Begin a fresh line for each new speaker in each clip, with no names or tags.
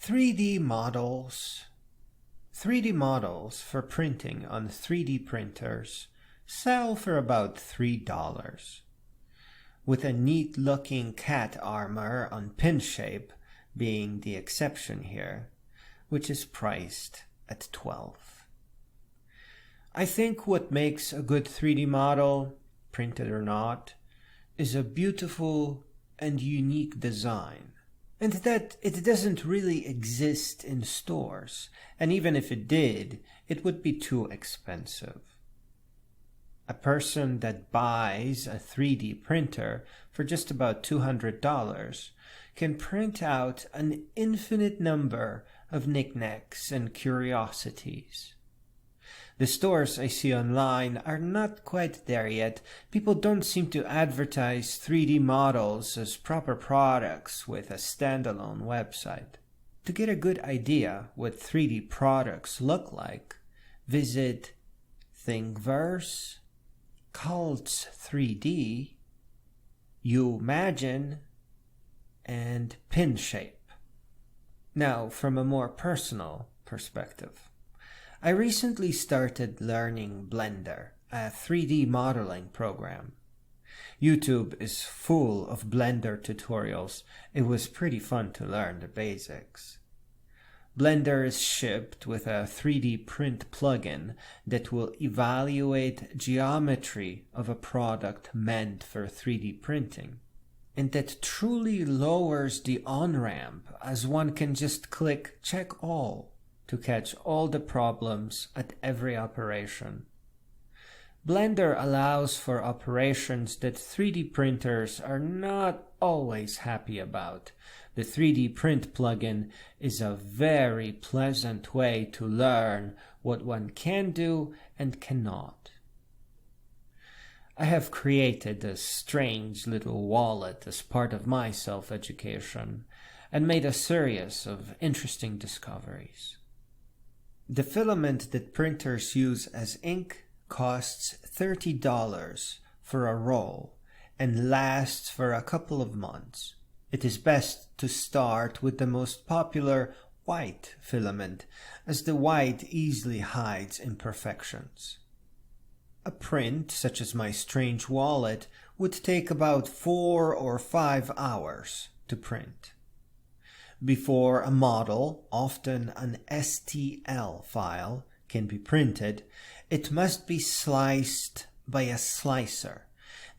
3D models. 3D models for printing on 3D printers sell for about $3, with a neat-looking cat armor on Pinshape being the exception here, which is priced at $12. I think what makes a good 3D model, printed or not, is a beautiful and unique design, and that it doesn't really exist in stores, and even if it did, it would be too expensive. A person that buys a 3D printer for just about $200 can print out an infinite number of knickknacks and curiosities. The stores I see online are not quite there yet. People don't seem to advertise 3D models as proper products with a standalone website. To get a good idea what 3D products look like, visit Thingverse, Cults 3D, Youmagine, and Pinshape. Now, from a more personal perspective, I recently started learning Blender, a 3D modeling program. YouTube is full of Blender tutorials. It was pretty fun to learn the basics. Blender is shipped with a 3D print plugin that will evaluate geometry of a product meant for 3D printing, and that truly lowers the on-ramp, as one can just click Check All to catch all the problems at every operation. Blender allows for operations that 3D printers are not always happy about. The 3D print plugin is a very pleasant way to learn what one can do and cannot. I have created a strange little wallet as part of my self-education and made a series of interesting discoveries. The filament that printers use as ink costs $30 for a roll and lasts for a couple of months. It is best to start with the most popular white filament, as the white easily hides imperfections. A print, such as my strange wallet, would take about 4 or 5 hours to print. Before a model, often an STL file, can be printed, it must be sliced by a slicer.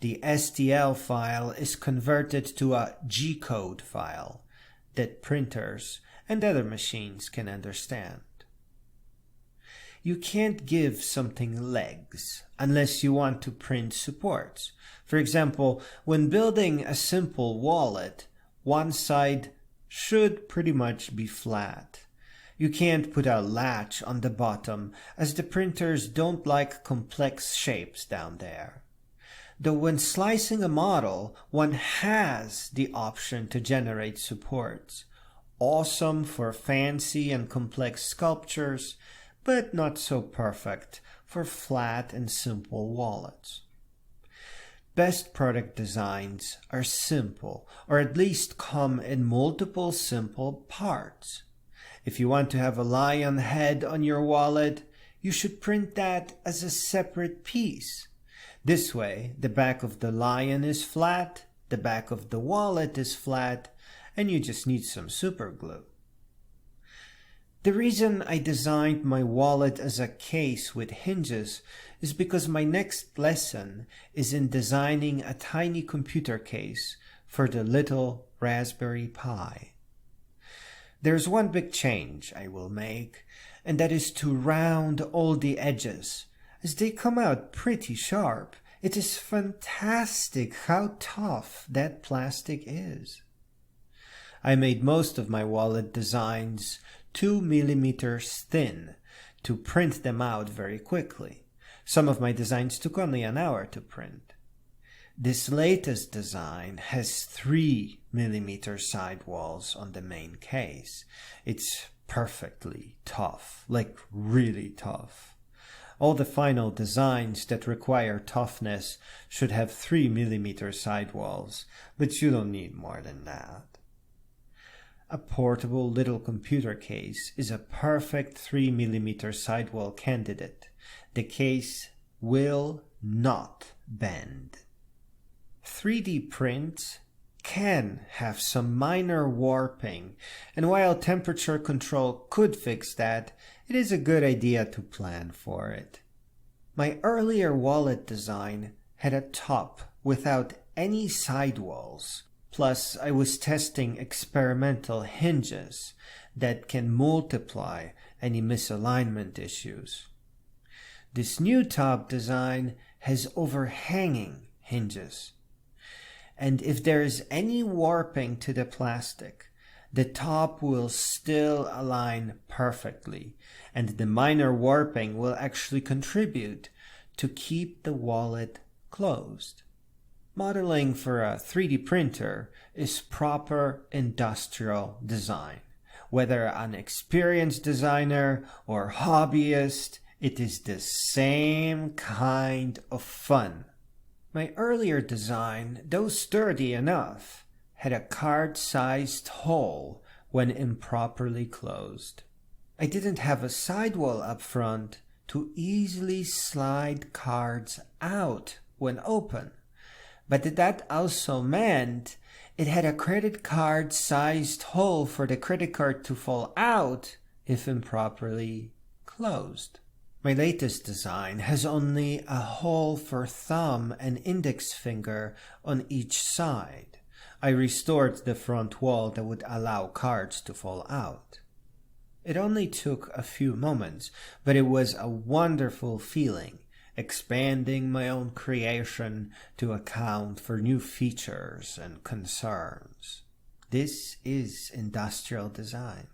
The STL file is converted to a G-code file that printers and other machines can understand. You can't give something legs unless you want to print supports. For example, when building a simple wallet, one side should pretty much be flat. You can't put a latch on the bottom, as the printers don't like complex shapes down there. Though when slicing a model, one has the option to generate supports. Awesome for fancy and complex sculptures, but not so perfect for flat and simple wallets. Best product designs are simple, or at least come in multiple simple parts. If you want to have a lion head on your wallet, you should print that as a separate piece. This way, the back of the lion is flat, the back of the wallet is flat, and you just need some super glue. The reason I designed my wallet as a case with hinges is because my next lesson is in designing a tiny computer case for the little Raspberry Pi. There's one big change I will make, and that is to round all the edges, as they come out pretty sharp. It is fantastic how tough that plastic is. I made most of my wallet designs 2 millimeters thin to print them out very quickly. Some of my designs took only an hour to print. This latest design has 3 millimeter sidewalls on the main case. It's perfectly tough, like really tough. All the final designs that require toughness should have 3 millimeter sidewalls, but you don't need more than that. a portable little computer case is a perfect 3mm sidewall candidate. The case will not bend. 3D prints can have some minor warping, and while temperature control could fix that, it is a good idea to plan for it. My earlier wallet design had a top without any sidewalls, plus I was testing experimental hinges that can multiply any misalignment issues. This new top design has overhanging hinges. And if there is any warping to the plastic, the top will still align perfectly, and the minor warping will actually contribute to keep the wallet closed. Modeling for a 3D printer is proper industrial design. Whether an experienced designer or hobbyist, it is the same kind of fun. My earlier design, though sturdy enough, had a card-sized hole when improperly closed. I didn't have a sidewall up front to easily slide cards out when open, but that also meant it had a credit card-sized hole for the credit card to fall out if improperly closed. My latest design has only a hole for thumb and index finger on each side. I restored the front wall that would allow cards to fall out. It only took a few moments, but it was a wonderful feeling, expanding my own creation to account for new features and concerns. This is industrial design.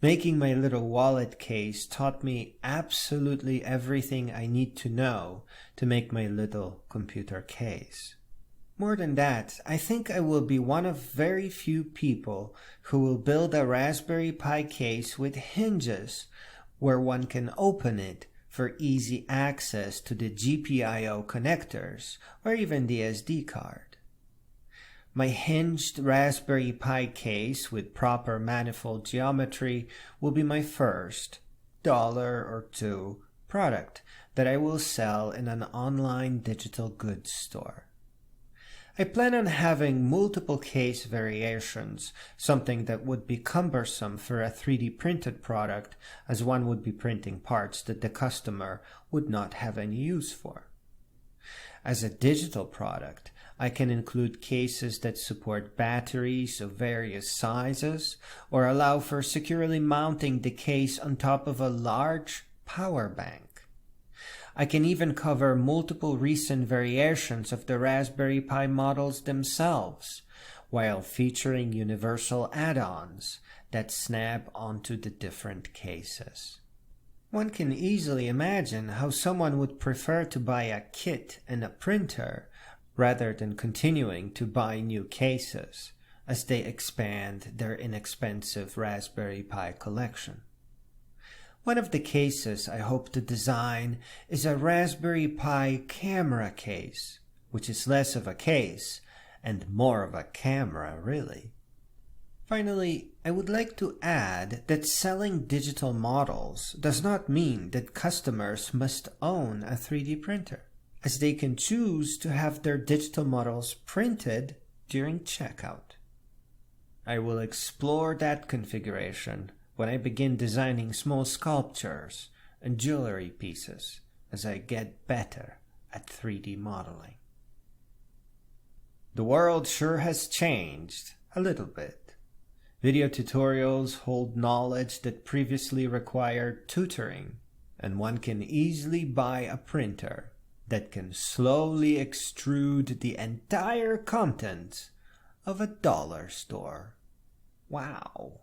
Making my little wallet case taught me absolutely everything I need to know to make my little computer case. More than that, I think I will be one of very few people who will build a Raspberry Pi case with hinges where one can open it for easy access to the GPIO connectors or even the SD card. My hinged Raspberry Pi case with proper manifold geometry will be my first $1 or $2 product that I will sell in an online digital goods store. I plan on having multiple case variations, something that would be cumbersome for a 3D printed product, as one would be printing parts that the customer would not have any use for. As a digital product, I can include cases that support batteries of various sizes or allow for securely mounting the case on top of a large power bank. I can even cover multiple recent variations of the Raspberry Pi models themselves, while featuring universal add-ons that snap onto the different cases. One can easily imagine how someone would prefer to buy a kit and a printer rather than continuing to buy new cases as they expand their inexpensive Raspberry Pi collection. One of the cases I hope to design is a Raspberry Pi camera case, which is less of a case and more of a camera, really. Finally, I would like to add that selling digital models does not mean that customers must own a 3D printer, as they can choose to have their digital models printed during checkout. I will explore that configuration when I begin designing small sculptures and jewelry pieces as I get better at 3D modeling. The world sure has changed a little bit. Video tutorials hold knowledge that previously required tutoring, and one can easily buy a printer that can slowly extrude the entire contents of a dollar store. Wow.